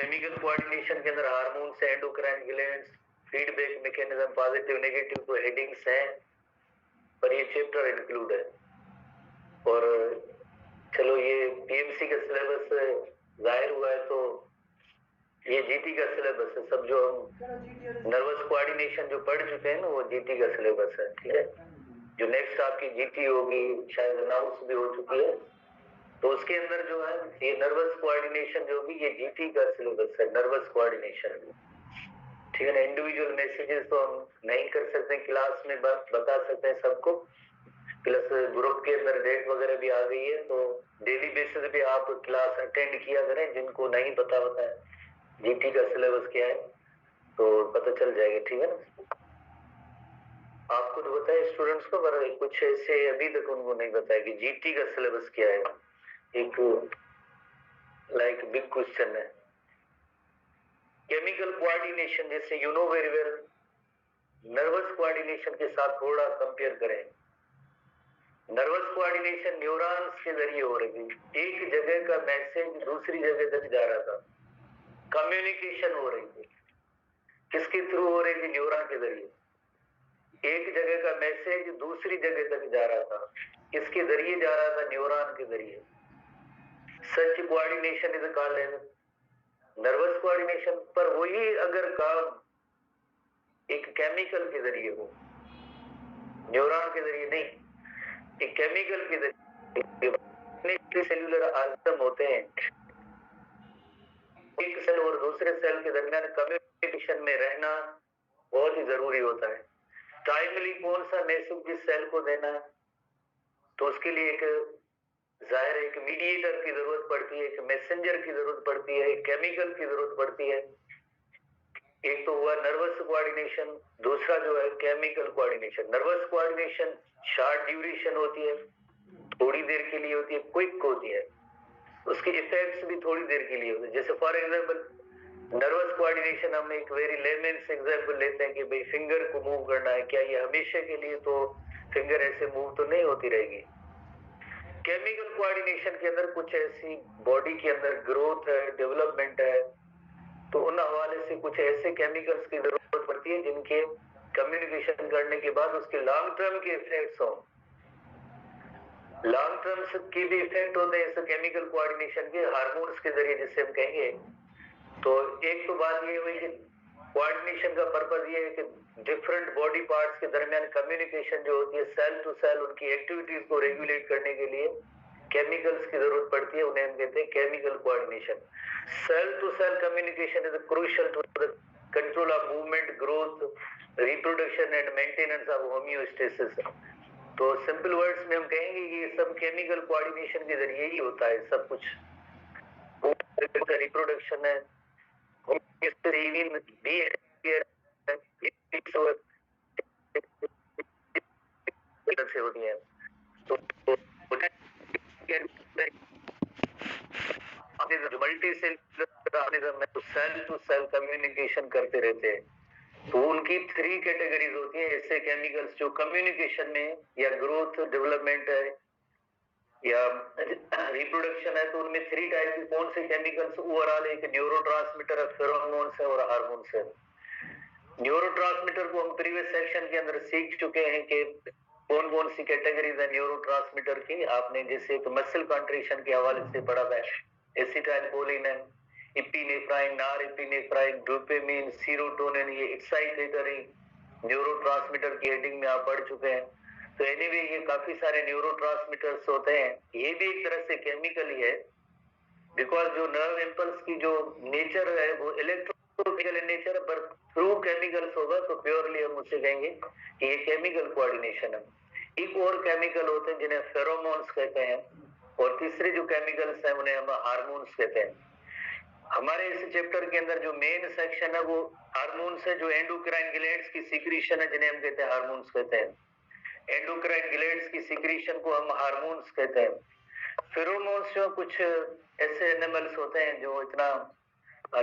Chemical coordination के अंदर hormones, endocrine glands, feedback mechanism, positive negative तो हेडिंग्स हैं, पर ये चैप्टर इंक्लूड है। और चलो ये पीएमसी का सिलेबस जाहिर हुआ है, तो ये जीटी का सिलेबस है। सब जो हम नर्वस कोऑर्डिनेशन जो पढ़ चुके हैं ना, वो जीटी का सिलेबस है, ठीक है। जो नेक्स्ट आपकी जीटी होगी, शायद अनाउंस भी हो चुकी है, तो उसके अंदर जो है ये नर्वस कोऑर्डिनेशन जो भी, ये जीटी का सिलेबस है, नर्वस कोऑर्डिनेशन, ठीक है ना। इंडिविजुअल मैसेजेस तो हम नहीं कर सकते क्लास में, बता सकते हैं सबको, प्लस ग्रुप के अंदर डेट वगैरह भी आ गई है, तो डेली बेसिस पे आप क्लास अटेंड किया करें। जिनको नहीं पता होता है जीटी का सिलेबस क्या है, तो पता चल जाएगा, ठीक है ना। आपको तो बताया स्टूडेंट्स को, पर कुछ ऐसे अभी तक उनको नहीं बताया कि जीटी का सिलेबस क्या है। एक लाइक बिग क्वेश्चन है। केमिकल कोऑर्डिनेशन, जैसे you know very well, nervous coordination के साथ थोड़ा कंपेयर करें। नर्वस कोऑर्डिनेशन न्यूरॉन्स के जरिए हो रही थी, एक जगह का मैसेज दूसरी जगह तक जा रहा था, कम्युनिकेशन हो रही थी। किसके थ्रू हो रही थी? न्यूरॉन के जरिए। एक जगह का मैसेज दूसरी जगह तक जा रहा था, किसके जरिए जा रहा था? न्यूरॉन के जरिए। Such coordination is called nervous coordination. पर वही अगर काम एक केमिकल के जरिए हो, न्यूरॉन के जरिए नहीं, एक केमिकल के जरिए, सेल्यूलर आर्गन होते हैं, एक सेल और दूसरे सेल के दरमियान कम्युनिकेशन में रहना बहुत ही जरूरी होता है। टाइमली कौन सा मैसेज जिस सेल को देना है, तो उसके लिए एक जाहिर एक मीडिएटर की जरूरत पड़ती है, एक मैसेंजर की जरूरत पड़ती है, एक केमिकल की जरूरत पड़ती है। एक तो हुआ नर्वस कोऑर्डिनेशन, दूसरा जो है chemical coordination. Nervous coordination short duration होती है, थोड़ी देर के लिए होती है, क्विक होती है, उसके इफेक्ट्स भी थोड़ी देर के लिए होते हैं। जैसे फॉर एग्जांपल नर्वस कोऑर्डिनेशन, हम एक वेरी लेमेन्स एग्जांपल लेते हैं कि भाई फिंगर को मूव करना है, क्या ये हमेशा के लिए तो फिंगर ऐसे मूव तो नहीं होती रहेगी। केमिकल कोऑर्डिनेशन के अंदर कुछ ऐसी बॉडी के अंदर ग्रोथ है, डेवलपमेंट है, तो उन हवाले से कुछ ऐसे केमिकल्स की जरूरत पड़ती है जिनके कम्युनिकेशन करने के बाद उसके लॉन्ग टर्म के इफेक्ट्स हों। लॉन्ग टर्म के भी इफेक्ट होते हैं इस केमिकल कोऑर्डिनेशन के, हार्मोन्स के जरिए जिससे हम कहेंगे। तो एक तो बात ये हुई कि कोऑर्डिनेशन का पर्पज ये है कि डिफरेंट बॉडी पार्ट्स के दरमियान कम्युनिकेशन जो होती है, सेल टू सेल उनकी एक्टिविटीज को रेगुलेट करने के लिए केमिकल्स की जरूरत पड़ती है, उन्हें हम कहते हैं chemical coordination. Cell to cell communication is crucial to the control of movement, growth, reproduction and maintenance of homeostasis. तो सिंपल वर्ड्स में हम कहेंगे कि ये सब केमिकल कोऑर्डिनेशन के जरिए ही होता है सब कुछ। रिप्रोडक्शन है, से होती है, तो multi cell to cell communication करते रहते हैं। तो उनकी 3 कैटेगरीज होती है ऐसे केमिकल्स जो कम्युनिकेशन में या ग्रोथ डेवलपमेंट है या रिप्रोडक्शन है, तो उनमें 3 टाइप के कौन से केमिकल्स? ओवरऑल एक न्यूरोट्रांसमीटर है, फेरोमोन्स है और हार्मोन्स है। न्यूरोट्रांसमीटर को हम प्रीवियस सेक्शन के अंदर सीख चुके हैं कि कौन कौन सी कैटेगरीज है न्यूरोट्रांसमीटर की। आपने जैसे एक मसल कंट्रेक्शन के हवाले से पढ़ा था, एसिटाइलकोलिन है, इपिनेफ्राइन, नॉर इपिनेफ्राइन, डोपामिन, सीरोटोनिन, ये एक्साइटेटरी न्यूरोट्रांसमीटर की हेडिंग में आप पढ़ चुके हैं। तो एनीवे ये काफी सारे न्यूरोट्रांसमीटर्स होते हैं, ये भी एक तरह से केमिकल ही है, बिकॉज जो नर्व इंपल्स की जो नेचर है वो इलेक्ट्रोकेमिकल इन नेचर, पर थ्रू केमिकल्स होगा तो प्योरली हम उससे कहेंगे कि ये केमिकल कोऑर्डिनेशन है। एक और केमिकल होते हैं जिन्हें फेरोमोन्स कहते हैं, और तीसरे जो केमिकल्स हैं उन्हें हम हार्मोन्स कहते हैं। हमारे इस चैप्टर के अंदर जो मेन सेक्शन है वो हार्मोन्स है, जो एंडोक्राइन ग्लैंड्स की सीक्रेशन है जिन्हें हम कहते हैं हार्मोन्स कहते हैं। एंडोक्राइन ग्लैंड्स की सीक्रेशन को हम हार्मोन्स कहते हैं। फेरोमोन्स जो कुछ ऐसे एनिमल्स होते हैं जो इतना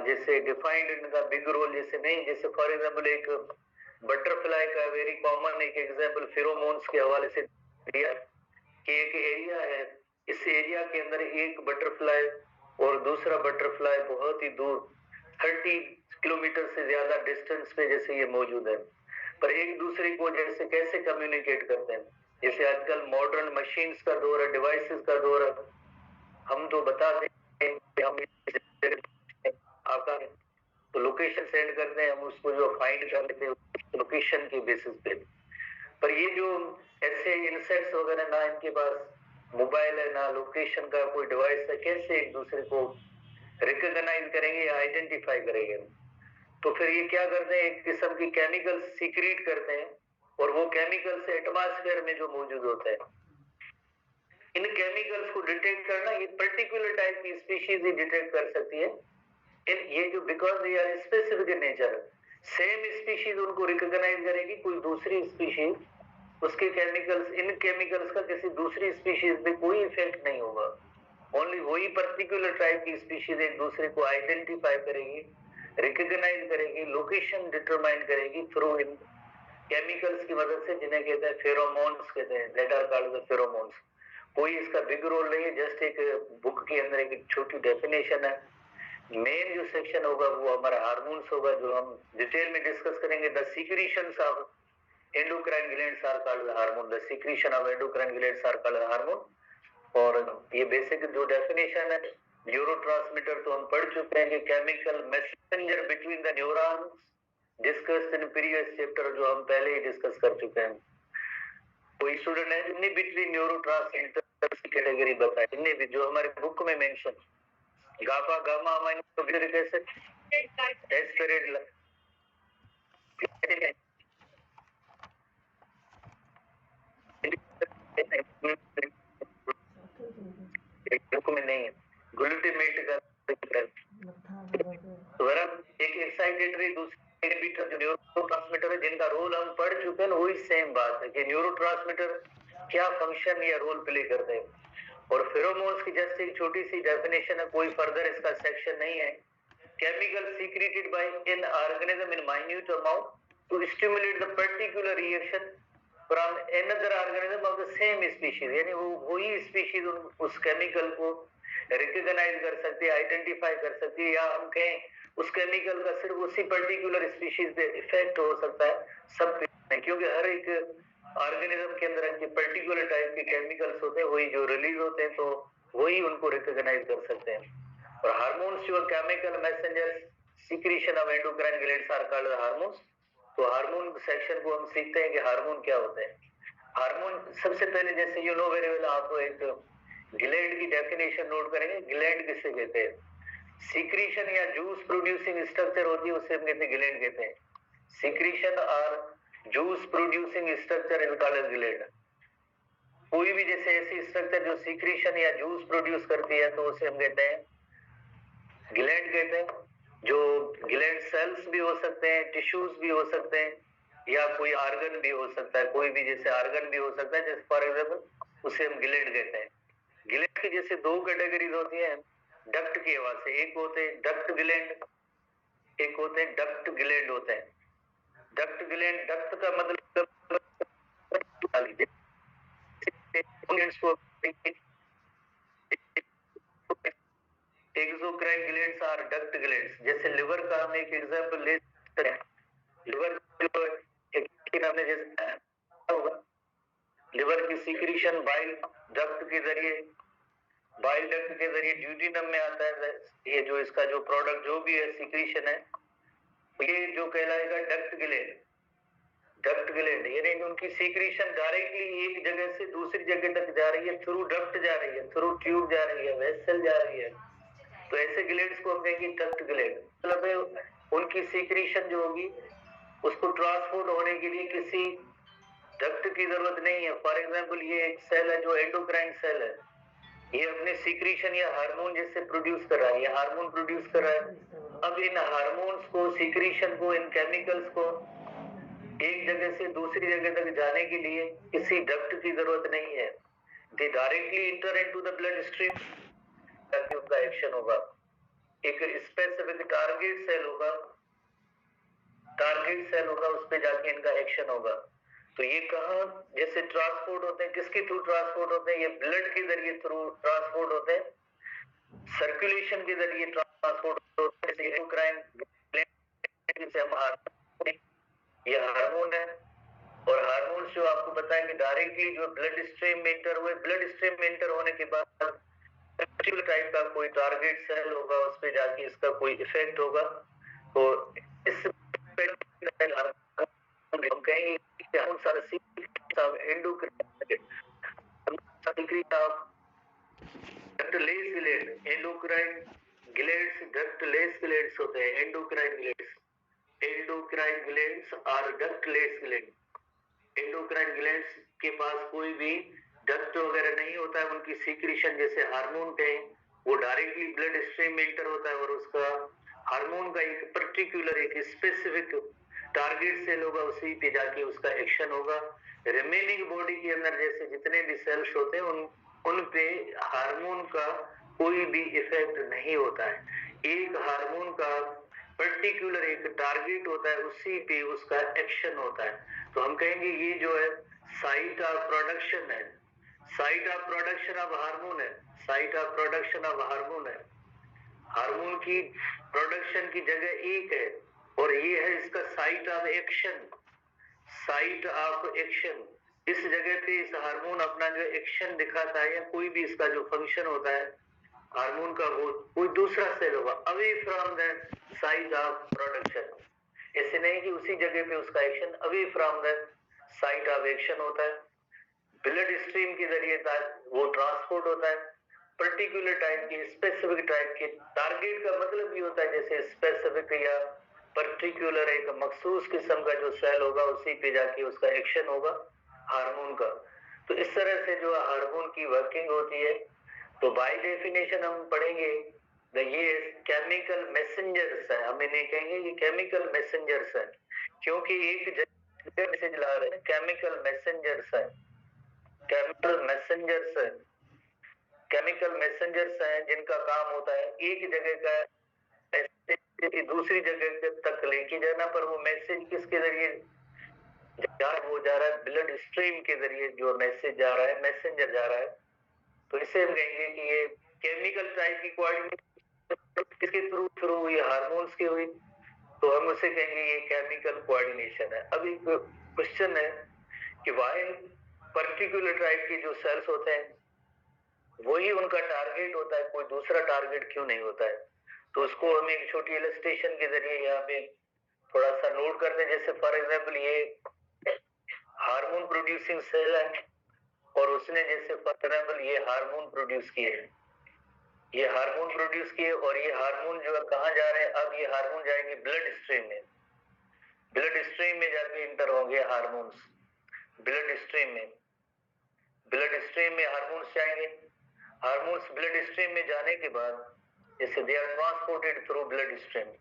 जैसे डिफाइंड इनका बिग रोल जैसे नहीं, जैसे फॉर एग्जांपल एक बटरफ्लाई का वेरी कॉमन एक एग्जांपल फेरोमोन्स के हवाले से दिया कि एक एरिया है, इस एरिया के अंदर एक बटरफ्लाई और दूसरा बटरफ्लाई बहुत ही दूर 30 किलोमीटर से ज्यादा डिस्टेंस पे जैसे ये मौजूद है, पर एक दूसरे को जैसे कैसे कम्युनिकेट करते हैं। जैसे आजकल मॉडर्न मशीन्स का दौर है, डिवाइसेस का दौर है, हम तो बता दें कि हम आपका तो लोकेशन सेंड करते हैं, हम उसको जो फाइंड कर लेते हैं लोकेशन के बेसिस पे। पर ये जो ऐसे इंसेक्ट्स वगैरह ना इनके पास मोबाइल है ना लोकेशन का कोई डिवाइस है, कैसे एक दूसरे को रिकॉग्नाइज करेंगे या आइडेंटिफाई करेंगे। तो फिर ये क्या करते हैं, एक किस्म की केमिकल सीक्रेट करते हैं, और वो केमिकल से एटमॉस्फेयर में जो मौजूद होता है, इन केमिकल्स को डिटेक्ट करना, ये पर्टिकुलर टाइप की स्पीशीज ही डिटेक्ट कर सकती है। ये जो because they are specific in nature, same species उनको रिकॉग्नाइज करेगी, कोई दूसरी स्पीशीज उसके केमिकल्स, इन केमिकल्स का किसी दूसरी स्पीशीज पे कोई इफेक्ट नहीं होगा। ओनली वही पर्टिकुलर टाइप की स्पीशीज एक दूसरे को आइडेंटिफाई करेगी, रिकॉग्नाइज करेगी, लोकेशन डिटरमाइन करेगी थ्रू इन केमिकल्स की मदद से, जिन्हें कहते हैं फेरोमोन्स कहते हैं, that are called the pheromones. कोई इसका बिग रोल नहीं है, जस्ट एक बुक के अंदर एक छोटी डेफिनेशन है। मेन जो सेक्शन होगा वो हमारा हार्मोन्स होगा, जो हम डिटेल में डिस्कस करेंगे। The secretions of endocrine glands are called the hormone, the secretion of endocrine glands are called the hormone. और ये बेसिक जो डेफिनेशन है, न्यूरोट्रांसमीटर तो हम पढ़ चुके हैं कि chemical messenger between the neurons, discuss in previous chapter, जो हम पहले ही डिस्कस कर चुके हैं। कोई स्टूडेंट है जिनने बिटवीन न्यूरोट्रांसमीटर की कैटेगरी बताई, जिनने भी जो हमारे बुक में mention, gamma gamma amino acid aspirin book में नहीं है, ग्लूटामेट का एक एक्साइटेटरी, दूसरे इनहिबिटर जो न्यूरोट्रांसमीटर है, जिनका रोल हम पढ़ चुके हैं। वही सेम बात है कि न्यूरोट्रांसमीटर क्या फंक्शन या रोल प्ले करते हैं। और फेरोमोन्स की जस्ट एक छोटी सी डेफिनेशन है, कोई फर्दर इसका सेक्शन नहीं है। Chemical secreted by an organism in minute amount to stimulate the particular reaction from another organism of the same species, यानी वो वही स्पीशीज उस केमिकल को रिकॉग्नाइज कर सकती है, आइडेंटिफाई कर सकती है, या हम कहें उस केमिकल का सिर्फ उसी पर्टिकुलर स्पीशीज पे इफेक्ट हो सकता है, सब पे, क्योंकि हर एक ऑर्गेनिज्म के अंदर के पर्टिकुलर टाइप के केमिकल्स होते हैं, वही जो रिलीज होते हैं, तो वही उनको रिकॉग्नाइज कर सकते हैं। और हार्मोन्स जो chemical messengers secretion of endocrine glands are called hormones. तो हार्मोन सेक्शन को हम सीखते हैं कि हार्मोन क्या होते हैं। हार्मोन सबसे पहले, जैसे यू नो वेरी वेल, आपको एक ग्लैंड की डेफिनेशन नोट करेंगे। ग्लैंड किसे कहते हैं? सीक्रेशन या जूस प्रोड्यूसिंग स्ट्रक्चर होती है, उसे हम कहते हैं ग्लैंड कहते हैं। सीक्रेशन और juice producing structure is called as gland. कोई भी जैसे ऐसी स्ट्रक्चर जो सीक्रेशन या जूस प्रोड्यूस करती है, तो उसे हम कहते हैं ग्लैंड कहते हैं। जो ग्लैंड सेल्स भी हो सकते हैं, टिश्यूज भी हो सकते हैं, या कोई ऑर्गन भी हो सकता है, कोई भी जैसे ऑर्गन भी हो सकता है, जैसे फॉर एग्जांपल उसे हम ग्लैंड कहते हैं। ग्लैंड की जैसे दो कैटेगरीज होती हैं डक्ट की आवाज से, एक होते हैं डक्ट ग्लैंड, एक होते हैं डक्ट ग्लैंड होते हैं। डक्ट ग्लैंड, डक्ट का मतलब एक्सोक्राइन ग्लैंड्स और डक्ट ग्लैंड्स। जैसे लिवर का हम एक एग्जांपल ले सकते हैं। लिवर जो एक हमने जैसे होगा, लिवर की सीक्रेशन बाइल डक्ट के जरिए, बाइल डक्ट के जरिए ड्यूटीनम में आता है। ये जो इसका जो प्रोडक्ट जो भी है सीक्रेशन है, ये जो कहलाएगा डक्ट ग्लैंड। डक्ट ग्लैंड यानी उनकी सीक्रेशन डायरेक्टली एक जगह से दूसरी जगह तक जा रही है, थ्रू डक्ट जा रही है, थ्रू ट्यूब जा रही है, वेसल जा रही है। तो ऐसे ग्लैंड्स को हम कहेंगे डक्ट ग्लैंड। मतलब उनकी सीक्रेशन जो होगी उसको ट्रांसपोर्ट होने के लिए किसी डक्ट की जरूरत नहीं है। फॉर एग्जांपल ये एक सेल है जो एंडोक्राइन सेल है, ये अपने सीक्रेशन या हार्मोन जैसे प्रोड्यूस कर रहा है, ये हार्मोन प्रोड्यूस कर रहा है। अब इन हार्मोन्स को, सीक्रेशन को, इन केमिकल्स को एक जगह से दूसरी जगह तक जाने के लिए किसी डक्ट की जरूरत नहीं है। दे directly inter into the blood stream, ताकि उनका एक्शन होगा। एक स्पेसिफिक टारगेट सेल होगा, टारगेट सेल होगा, उस पे जाके इनका एक्शन होगा। तो ये कहाँ जैसे ट्रांसपोर्ट होते हैं, किसके थ्रू ट्रांसपोर्ट होते हैं? ये ब्लड के जरिए थ्रू ट्रांसपोर्ट होते हैं, सर्कुलेशन के जरिए ट्रांसपोर्ट होते हैं। एंडोक्राइन डायरेक्टली जो ब्लड स्ट्रीम में इंटर हुए, ब्लड स्ट्रीम में इंटर होने के बाद पर्टिकुलर टाइप का कोई टारगेट सेल होगा, उस पे जाके इसका कोई इफेक्ट होगा। तो इस हम कहेंगे कि हम सारे endocrine ductless gland, endocrine glands ductless glands होते हैं, एंडोक्राइन ग्लैंड्स, एंडोक्राइन ग्लैंड्स और डक्टलेस ग्लैंड। एंडोक्राइन ग्लैंड्स के पास कोई भी डक्ट वगैरह नहीं होता है, उनकी सीक्रेशन जैसे हार्मोन के वो डायरेक्टली ब्लड स्ट्रीम में इंटर होता है और उसका हार्मोन का एक पर्टिकुलर एक स्पेसिफिक टारगेट सेल होगा, उसी पे जाके उसका एक्शन होगा। रिमेनिंग बॉडी के अंदर जैसे जितने भी सेल्स होते हैं उन पे हार्मोन का कोई भी इफेक्ट नहीं होता है। एक हार्मोन का पर्टिकुलर एक टारगेट होता है, उसी पे उसका एक्शन होता है। तो हम कहेंगे ये जो है साइट ऑफ प्रोडक्शन है, site of production of hormone है, site of production of hormone है। हार्मोन की प्रोडक्शन की जगह एक है और ये है इसका site of action, site of action. इस जगह पे इस हार्मोन अपना जो एक्शन दिखाता है या कोई भी इसका जो फंक्शन होता है हार्मोन का, वो कोई दूसरा सेल होगा away from that site of production. ऐसे नहीं कि उसी जगह पे उसका action, away from that site of action होता है। ब्लड स्ट्रीम के जरिए वो ट्रांसपोर्ट होता है पर्टिकुलर टाइप की, स्पेसिफिक टाइप की। टारगेट का मतलब ये होता है जैसे स्पेसिफिक या पर्टिकुलर एक मखसूस किस्म का जो सेल होगा, उसी पे जाके उसका एक्शन होगा हार्मोन का। तो इस तरह से जो हार्मोन की वर्किंग होती है, तो बाय डेफिनेशन हम पढ़ेंगे ये केमिकल मैसेंजर्स है, हम इन्हें कहेंगे ये केमिकल मैसेंजर्स है, क्योंकि एक जगह मैसेज ला रहे हैं, केमिकल मैसेंजर्स है, केमिकल मैसेंजर्स है, केमिकल मैसेंजर्स हैं जिनका काम होता है एक जगह का मैसेज दूसरी जगह तक लेके जाना। पर वो मैसेज किसके जरिए वो जा रहा है, ब्लड स्ट्रीम के जरिए जो मैसेज जा रहा है, मैसेंजर जा रहा है। तो इसे हम कहेंगे कि ये केमिकल टाइप की कोऑर्डिनेशन किसके थ्रू हुई, हार्मोन्स की हुई, तो हम उसे कहेंगे ये केमिकल कोऑर्डिनेशन है। अब एक क्वेश्चन है कि वाई पर्टिकुलर टाइप के जो सेल्स होते हैं वही उनका टारगेट होता है, कोई दूसरा टारगेट क्यों नहीं होता है? तो उसको हम एक छोटी इलस्ट्रेशन के जरिए यहाँ पे थोड़ा सा नोट करते हैं। जैसे फॉर एग्जाम्पल ये हार्मोन प्रोड्यूसिंग सेल है और उसने जैसे फॉर एग्जाम्पल ये हार्मोन प्रोड्यूस किए, ये हार्मोन प्रोड्यूस किए और ये हार्मोन जो है कहाँ जा रहे हैं? अब ये हार्मोन जाएंगे ब्लड स्ट्रीम में, ब्लड स्ट्रीम में जाके इंटर होंगे हार्मोन्स, ब्लड स्ट्रीम में, ब्लड स्ट्रीम में हार्मोन्स जाएंगे। हार्मोन्स ब्लड स्ट्रीम में जाने के बाद जैसे they are transported through blood stream,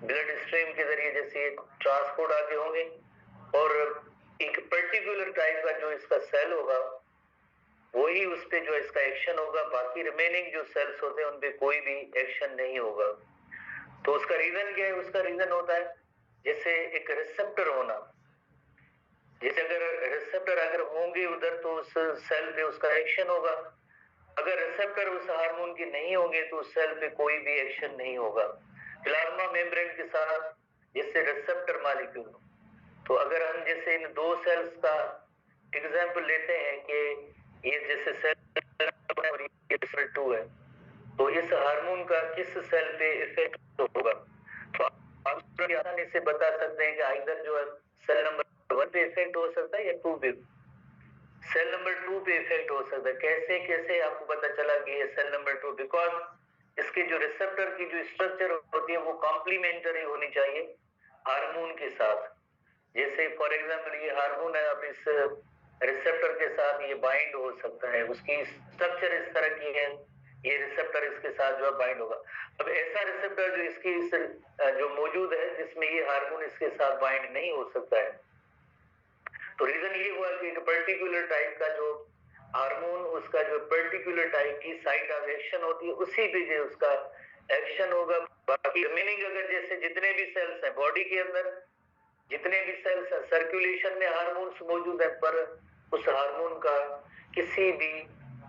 blood stream के जरिए जैसे ट्रांसपोर्ट आगे होंगे और एक पर्टिकुलर टाइप का जो इसका सेल होगा वही उस पे जो इसका एक्शन होगा, बाकी रिमेनिंग जो सेल्स होते हैं उन पे कोई भी एक्शन नहीं होगा। तो उसका रीजन क्या है? उसका रीजन होता है जैसे एक रिसेप्टर होना, जैसे अगर रिसेप्टर अगर होंगे उधर तो उस सेल पे उसका एक्शन होगा, अगर रिसेप्टर उस हार्मोन के नहीं होंगे तो उस सेल पे कोई भी एक्शन नहीं होगा। प्लाज्मा मेम्ब्रेन के साथ जैसे रिसेप्टर मॉलिक्यूल, तो अगर हम जैसे इन दो सेल्स का एग्जांपल लेते हैं कि ये जैसे सेल और ये सेल 2 है, तो इस हार्मोन का किस सेल पे इफेक्ट होगा? तो आप आसानी से बता सकते हैं कि इधर जो है सेल नंबर 1 पे इफेक्ट हो सकता है या 2 पे, सेल नंबर 2 पे इफेक्ट हो सकता है। कैसे कैसे आपको पता चला कि ये सेल नंबर 2? बिकॉज इसके जो रिसेप्टर की जो स्ट्रक्चर होती है वो कॉम्प्लीमेंटरी होनी चाहिए हार्मोन के साथ। जैसे फॉर एग्जांपल ये हार्मोन है, अब इस रिसेप्टर के साथ ये बाइंड हो सकता है, उसकी स्ट्रक्चर इस तरह की है, ये रिसेप्टर इसके साथ जो है बाइंड होगा। अब ऐसा रिसेप्टर जो इसकी जो मौजूद है जिसमें ये हार्मोन इसके साथ बाइंड नहीं हो सकता है। तो रीजन ये हुआ कि एक पर्टिकुलर टाइप का जो हार्मोन, उसका जो पर्टिकुलर टाइप की साइट ऑफ एक्शन होती है उसी पे जो उसका एक्शन होगा। बाकी रिमेनिंग अगर जैसे जितने भी सेल्स हैं बॉडी के अंदर, जितने भी सेल्स हैं सर्कुलेशन में हार्मोन्स मौजूद है, पर उस हार्मोन का किसी भी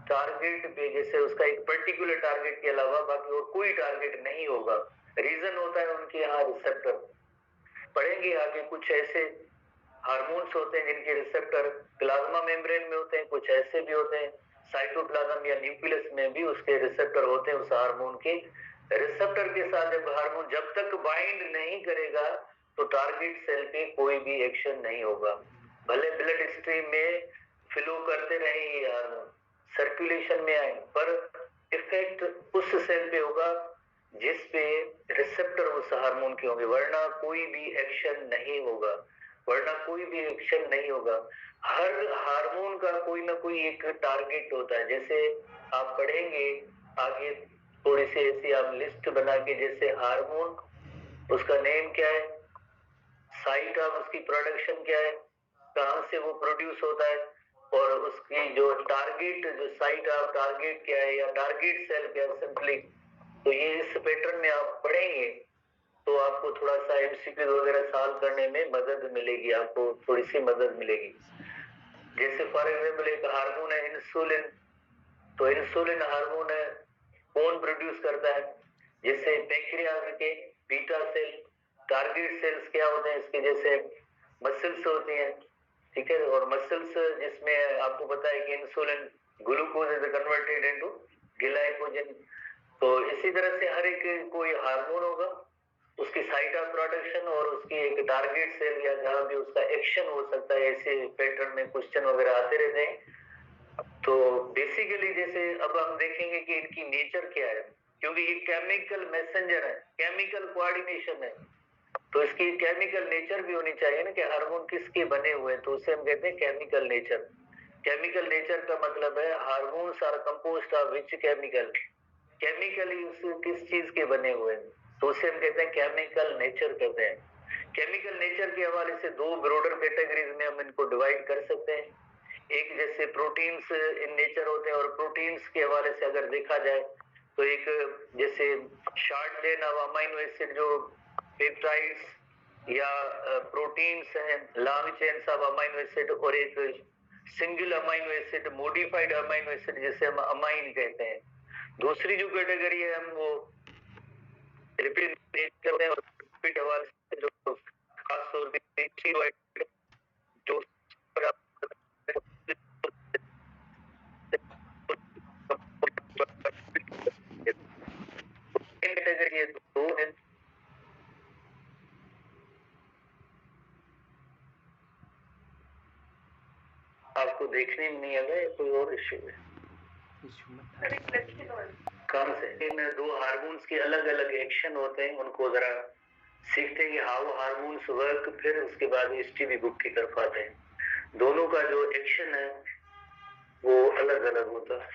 टारगेट पे जैसे उसका एक पर्टिकुलर टारगेट के अलावा बाकी और कोई टारगेट नहीं होगा। रीजन होता है उनके यहाँ रिसेप्टर। पढ़ेंगे आगे कुछ ऐसे हार्मोन्स होते हैं जिनके रिसेप्टर प्लाज्मा मेम्ब्रेन में होते हैं, कुछ ऐसे भी होते हैं साइटोप्लाज्म या न्यूक्लियस में भी उसके रिसेप्टर होते हैं उस हार्मोन के। रिसेप्टर के साथ जब हार्मोन जब तक बाइंड नहीं करेगा तो टारगेट सेल पे कोई भी एक्शन नहीं होगा, भले ब्लड स्ट्रीम में फ्लो करते रहे या सर्कुलेशन में आए, पर इफेक्ट उस सेल पे होगा जिस पे रिसेप्टर उस हार्मोन के होंगे, वरना कोई भी एक्शन नहीं होगा, वरना कोई भी एक्शन नहीं होगा। हर हार्मोन का कोई ना कोई एक टारगेट होता है, जैसे आप पढ़ेंगे आगे थोड़ी सी ऐसी आप लिस्ट बना के, जैसे हार्मोन उसका नेम क्या है, साइट ऑफ उसकी प्रोडक्शन क्या है, कहाँ से वो प्रोड्यूस होता है, और उसकी जो टारगेट जो साइट ऑफ टारगेट क्या है या टारगेट सेल क्या है सिंपली। तो ये इस पैटर्न में आप पढ़ेंगे तो आपको थोड़ा सा एमसीक्यू वगैरह सॉल्व करने में मदद मिलेगी, आपको थोड़ी सी मदद मिलेगी। जैसे फॉर एग्जाम्पल एक हार्मोन है इंसुलिन, तो इंसुलिन हार्मोन है कौन प्रोड्यूस करता है, जैसे पैंक्रियास के बीटा सेल, टारगेट सेल्स क्या होते हैं इसके, जैसे मसल्स होती हैं, ठीक है, और मसल्स जिसमें आपको पता है कि insulin glucose is converted into glycogen. तो इसी तरह से हर एक कोई हार्मोन होगा, उसकी साइट ऑफ प्रोडक्शन और उसकी एक टारगेट सेल या जहां भी उसका एक्शन हो सकता है, ऐसे पैटर्न में क्वेश्चन वगैरह आते रहते हैं। तो बेसिकली जैसे अब हम देखेंगे कि इनकी नेचर क्या है, क्योंकि ये केमिकल मैसेंजर है, केमिकल कोऑर्डिनेशन है, तो इसकी केमिकल नेचर भी होनी चाहिए ना कि हार्मोन किसके बने हुए हैं, तो उसे हम कहते हैं केमिकल नेचर। केमिकल नेचर का मतलब है hormones are composed of which chemical, chemically उस किस चीज के बने हुए हैं, तो उसे हम कहते हैं केमिकल नेचर कहते हैं। केमिकल नेचर के हवाले से दो ब्रॉडर कैटेगरीज में हम इनको डिवाइड कर सकते हैं, एक जैसे प्रोटीन्स इन नेचर होते हैं, और प्रोटीन्स के हवाले से अगर देखा जाए तो एक जैसे short chain of amino acid जो पेप्टाइड्स या प्रोटीन्स हैं, long chains of amino acid, और एक single amino acid modified amino acid जिसे हम अमाइन कहते हैं। दूसरी जो कैटेगरी है हम वो रिपीट करते हैं, और रिपीट हवाले से जो खास तौर पे जो कैटेगरी है दो है, आपको देखने में नहीं आ रहा है, कोई और इश्यू है कहाँ से? इन दो हार्मोन्स के अलग अलग एक्शन होते हैं, उनको जरा सीखते हैं कि हाउ हार्मोन्स वर्क, फिर उसके बाद हिस्ट्री बुक की तरफ आते हैं। दोनों का जो एक्शन है वो अलग अलग होता है।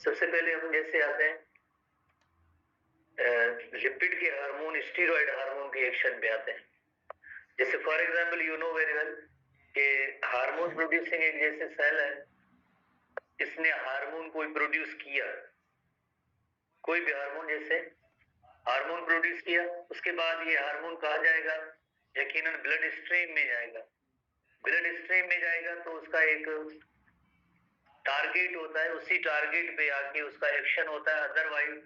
सबसे पहले हम जैसे आते हैं लिपिड के हार्मोन स्टीरॉयड हार्मोन के एक्शन पे आते हैं। जैसे for example you know very well कि हार्मोन प्रोड्यूसिंग एक जैसे सेल है, इसने हार्मोन कोई प्रोड्यूस किया, कोई भी हार्मोन जैसे हार्मोन प्रोड्यूस किया, उसके बाद ये हार्मोन कहा जाएगा, यकीनन ब्लड स्ट्रीम में जाएगा। ब्लड स्ट्रीम में जाएगा तो उसका एक टारगेट होता है, उसी टारगेट पे आके उसका एक्शन होता है, अदरवाइज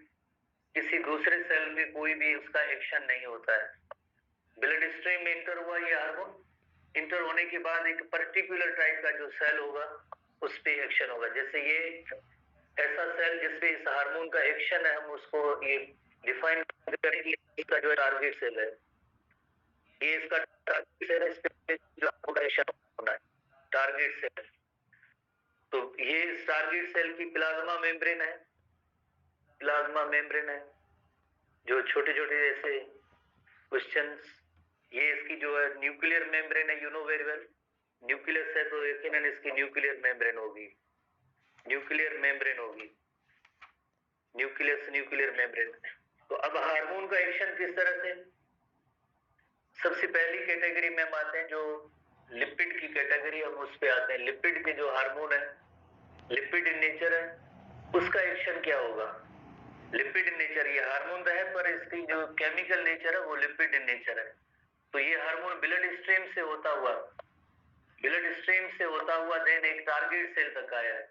किसी दूसरे सेल में कोई भी उसका एक्शन नहीं होता है। ब्लड स्ट्रीम में इंटर हुआ ये हार्मोन, इंटर होने के बाद एक पर्टिकुलर टाइप का जो सेल होगा उस पे एक्शन होगा। जैसे ये ऐसा सेल जिसपे इस हार्मोन का एक्शन है, हम उसको ये डिफाइन करेंगे, इसका जो टारगेट सेल है, ये इसका टारगेट सेल है, इस पे जो आपको एक्शन होना है टारगेट सेल। तो ये इस टारगेट सेल की प्लाज्मा मेम्ब्रेन है, प्लाज्मा मेम्ब्रेन है, जो छोटे छोटे ऐसे क्वेश्चंस, ये इसकी जो है न्यूक्लियर मेम्ब्रेन है, you know very well, nucleus है तो यकीनन इसकी न्यूक्लियर मेम्ब्रेन होगी, न्यूक्लियर मेम्ब्रेन होगी, न्यूक्लियस न्यूक्लियर मेम्ब्रेन। तो अब हार्मोन का एक्शन किस तरह से, सबसे पहली कैटेगरी में हम आते हैं जो लिपिड की कैटेगरी, हम उस पे आते हैं। लिपिड के जो हार्मोन है, लिपिड इन नेचर है, उसका एक्शन क्या होगा। लिपिड इन नेचर, ये हार्मोन तो है पर इसकी जो केमिकल नेचर है वो लिपिड इन नेचर है। तो ये हार्मोन ब्लड स्ट्रीम से होता हुआ, ब्लड स्ट्रीम से होता हुआ देन एक टारगेट सेल तक आया है।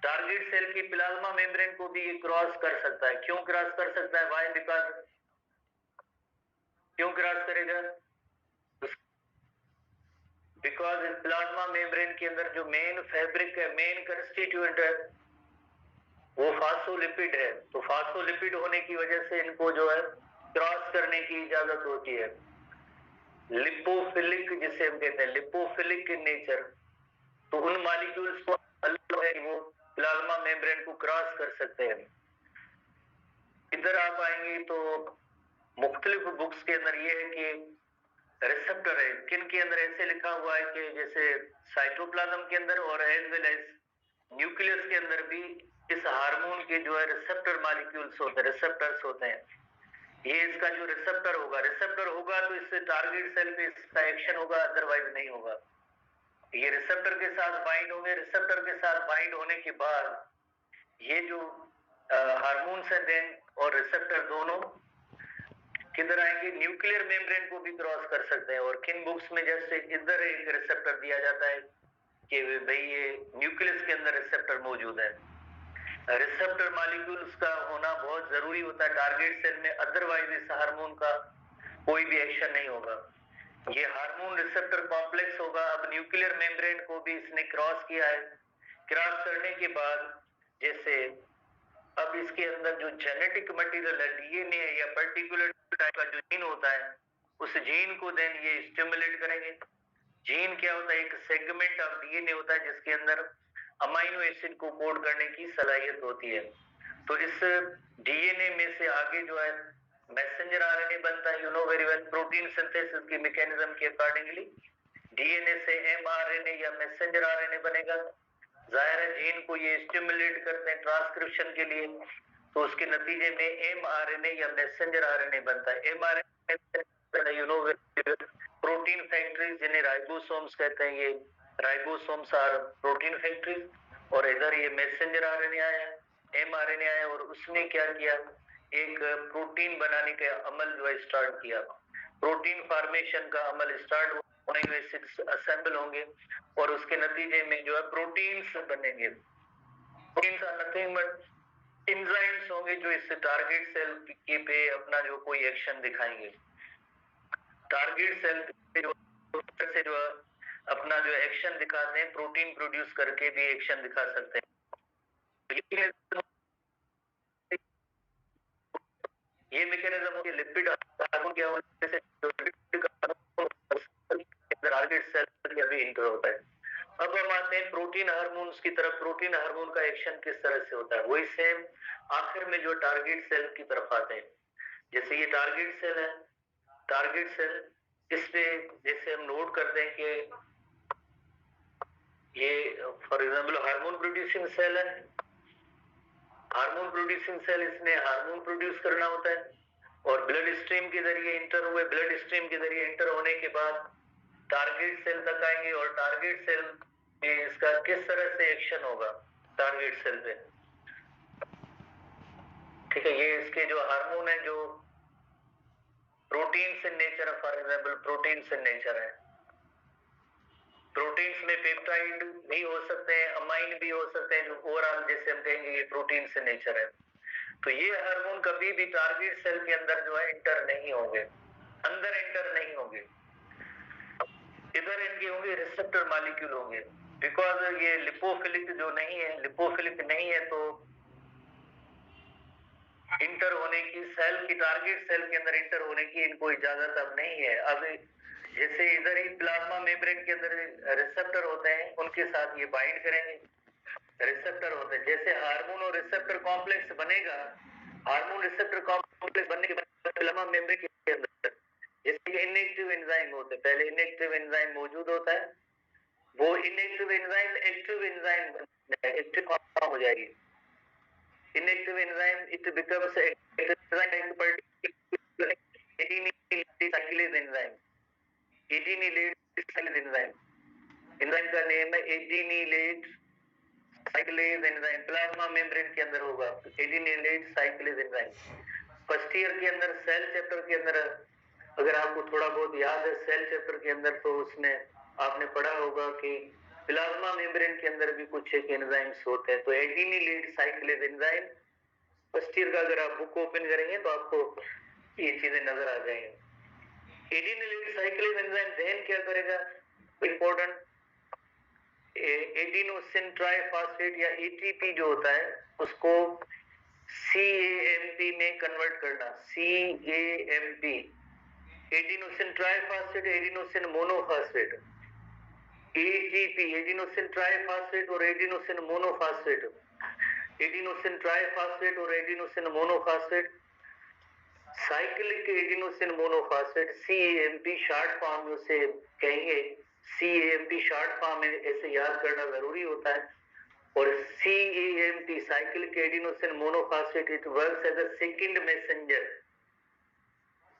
टारगेट सेल की प्लाज्मा मेम्ब्रेन को भी ये क्रॉस कर सकता है। क्यों क्रॉस कर सकता है, व्हाई, बिकॉज क्यों क्रॉस करेगा? बिकॉज इस प्लाज्मा मेम्ब्रेन के अंदर जो मेन फैब्रिक है, मेन कंस्टिट्यूएंट है, वो फास्फोलिपिड है। तो फास्फोलिपिड होने की वजह से इनको जो है क्रॉस करने की इजाजत होती है। लिपोफिलिक जिसे हम कहते हैं, लिपोफिलिक इन नेचर, तो उन मॉलिक्यूल्स को अलग है, वो प्लाज्मा मेम्ब्रेन को क्रॉस कर सकते हैं। इधर आप आएंगे तो मुख्तलिफ बुक्स के अंदर ये है कि रिसेप्टर है, किन के अंदर ऐसे लिखा हुआ है कि जैसे साइटोप्लाज्म के अंदर और एज वेल एज न्यूक्लियस के अंदर भी इस हार्मोन के जो है रिसेप्टर मॉलिक्यूल्स होते हैं, रिसेप्टर्स होते हैं। ये इसका जो रिसेप्टर होगा तो इससे टारगेट सेल पे इसका एक्शन होगा, अदरवाइज नहीं होगा। ये रिसेप्टर के साथ बाइंड होंगे, रिसेप्टर के साथ बाइंड होने के बाद ये जो हार्मोन्स है देन और रिसेप्टर दोनों किधर आएंगे, न्यूक्लियर मेम्ब्रेन को भी क्रॉस कर सकते हैं। और किन बुक्स में जैसे इधर एक रिसेप्टर दिया जाता है कि भाई ये न्यूक्लियस के अंदर रिसेप्टर मौजूद है। रिसेप्टर मॉलिक्यूल्स का होना बहुत जरूरी होता है टारगेट सेल में, अदरवाइज इस हार्मोन का कोई भी एक्शन नहीं होगा। ये हार्मोन रिसेप्टर कॉम्प्लेक्स होगा। अब न्यूक्लियर मेम्ब्रेन को भी इसने क्रॉस किया है। क्रॉस करने के बाद जैसे अब इसके अंदर जो जेनेटिक मटेरियल है, डीएनए या पर्टिकुलर टाइप का जो जीन होता है, उस जीन को देन ये स्टिमुलेट करेंगे। जीन क्या होता है? एक सेगमेंट ऑफ डीएनए होता है जिसके अंदर अमाइनो एसिड को कोड करने की सलाहियत होती है। तो इस डीएनए में से आगे जो है मैसेंजर आरएनए बनता है। You know very well, protein synthesis की मैकेनिज्म के अकॉर्डिंगली डीएनए से एमआरएनए या मैसेंजर आरएनए बनेगा। जाहिर है जीन को ये स्टिमुलेट करते हैं ट्रांसक्रिप्शन के लिए, तो उसके नतीजे में एमआरएनए या मैसेंजर आरएनए बनता है। MRNA you know protein factories जिन्हें राइबोसोम्स कहते हैं, ये राइबोसोम्स आर प्रोटीन फैक्ट्रीज। और इधर ये मैसेंजर आरएनए आया, एमआरएनए आया, और उसने क्या किया, एक प्रोटीन बनाने का अमल जो है स्टार्ट किया। प्रोटीन फॉर्मेशन का अमल स्टार्ट, अमीनो एसिड्स असेंबल होंगे और उसके नतीजे में जो है प्रोटीन्स बनेंगे। Proteins are nothing but enzymes होंगे जो इस टारगेट सेल के पे अपना जो कोई एक्शन दिखाएंगे। टारगेट सेल से जो अपना जो एक्शन दिखाते हैं, प्रोटीन प्रोड्यूस करके भी एक्शन दिखा सकते हैं। ये मैकेनिज्म होगी लिपिड हार्मोन के हवाले से टारगेट सेल के भी इंटर होता है। अब हम आते हैं प्रोटीन हार्मोन्स की तरफ। प्रोटीन हार्मोन का एक्शन किस तरह से होता है, वही सेम आखिर में जो टारगेट सेल की तरफ आते हैं। जैसे ये टारगेट सेल है, टारगेट सेल इस पे जैसे हम नोट करते हैं कि ये for example hormone producing cell है। हार्मोन प्रोड्यूसिंग सेल, इसने हार्मोन प्रोड्यूस करना होता है और ब्लड स्ट्रीम के जरिए इंटर हुए, ब्लड स्ट्रीम के जरिए इंटर होने के बाद टारगेट सेल तक आएंगे और टारगेट सेल में इसका किस तरह से एक्शन होगा टारगेट सेल पे। ठीक है, ये इसके जो हार्मोन है जो प्रोटीन्स इन नेचर है, for example proteins in nature है। प्रोटीन्स में पेप्टाइड भी हो सकते हैं, अमाइन भी हो सकते हैं, जो ओवरऑल जैसे हम कहेंगे ये प्रोटीन्स इन नेचर है। तो ये हार्मोन कभी भी टारगेट सेल के अंदर जो है इंटर नहीं होंगे, अंदर इंटर नहीं होंगे। इधर इनके होंगे रिसेप्टर मॉलिक्यूल होंगे, बिकॉज ये लिपोफिलिक जो नहीं है, लिपोफिलिक नहीं है तो इंटर होने की, सेल की टारगेट सेल के अंदर इंटर होने की इनको इजाजत अब नहीं है। अब जैसे इधर ही प्लाज्मा मेम्ब्रेन के अंदर रिसेप्टर होते हैं, उनके साथ ये बाइंड करेंगे। रिसेप्टर होते हैं, जैसे हार्मोन और रिसेप्टर कॉम्प्लेक्स बनेगा, हार्मोन रिसेप्टर कॉम्प्लेक्स बनने के बाद प्लाज्मा मेम्ब्रेन के अंदर जैसे इनएक्टिव एंजाइम होते हैं, पहले इनएक्टिव एंजाइम मौजूद होता है, वो inactive enzyme active enzyme active form हो जाएगी। Inactive enzyme, it becomes enzyme particular adenylate enzyme. Adenylate cyclase enzyme. Enzyme का नेम है adenylate cyclase enzyme. Plasma membrane के अंदर होगा adenylate cyclase enzyme. First year के अंदर सेल चैप्टर के अंदर अगर आपको थोड़ा बहुत याद है, सेल चैप्टर के अंदर तो उसमें आपने पढ़ा होगा कि प्लाज्मा मेम्ब्रेन के अंदर भी कुछ एक एंजाइम्स होते हैं। तो एडिनिलेट साइक्लेज एंजाइम फर्स्ट ईयर का अगर आप बुक ओपन करेंगे तो आपको ये चीजें नजर आ जाएंगी। एडिनिलीन साइक्लेज एंजाइम जहन क्या करेगा, इंपॉर्टेंट, एडिनोसिन ट्राइफॉस्फेट या एटीपी जो होता है उसको CAMP में कन्वर्ट करना, CAMP, adenosine triphosphate, adenosine monophosphate, ATP, adenosine triphosphate और एडिनोसिन मोनोफॉस्फेट, एडिनोसिन ट्राइफॉस्फेट और adenosine monophosphate, cyclic adenosine monophosphate, CAMP short form में उसे कहेंगे, CAMP शॉर्ट फॉर्म में ऐसे याद करना जरूरी होता है। और CAMP cyclic adenosine monophosphate, it works as a second messenger.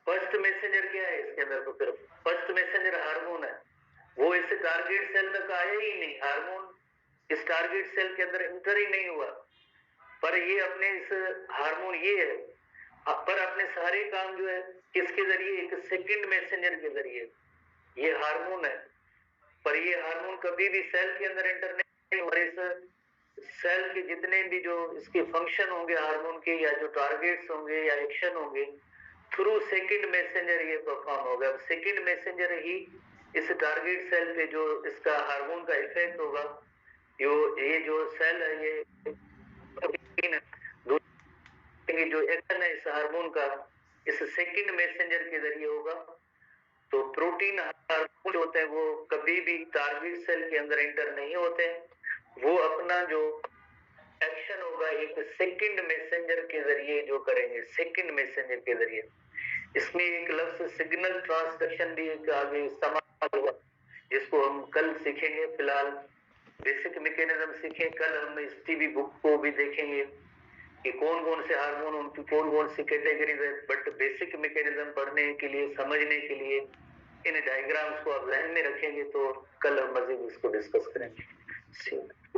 First messenger क्या है इसके अंदर, तो फिर फर्स्ट मैसेंजर हार्मोन है, वो इस टारगेट सेल तक आया ही नहीं, हार्मोन इस टारगेट सेल के अंदर इंटर ही नहीं हुआ, पर ये अपने इस हार्मोन ये है, पर अपने सारे काम जो है किसके जरिए, एक सेकंड मैसेंजर के जरिए, ये हार्मोन है, पर ये हार्मोन कभी भी सेल के अंदर इंटर नहीं, और इस सेल के जितने भी जो इसके फंक्शन होंगे हार्मोन के, या जो टारगेट्स होंगे या एक्शन होंगे, थ्रू सेकंड मैसेंजर ये परफॉर्म होगा। सेकंड मैसेंजर ही इस टारगेट सेल पे जो इसका हार्मोन का इफेक्ट होगा, ये जो सेल है ये जो एक्शन है इस हार्मोन का इस सेकंड मैसेंजर के जरिए होगा। तो प्रोटीन हार्मोन जो होते हैं वो कभी भी टारगेट सेल के अंदर इंटर नहीं होते हैं, वो अपना जो एक्शन होगा एक सेकंड मैसेंजर के जरिए जो करेंगे, सेकंड मैसेंजर के जरिए। इसमें एक लफ्ज सिग्नल ट्रांसडक्शन भी एक आगे समाज होगा, जिसको हम कल सीखेंगे। फिलहाल बेसिक मैकेनिज्म सीखें, कल हम इस टीबी बुक को भी देखेंगे कि कौन कौन से हार्मोन, उनकी कौन कौन सी कैटेगरीज है। बट बेसिक मैकेनिज्म पढ़ने के लिए, समझने के लिए इन डायग्राम्स को आप ध्यान में रखेंगे तो कल हम मजीद इसको डिस्कस करेंगे।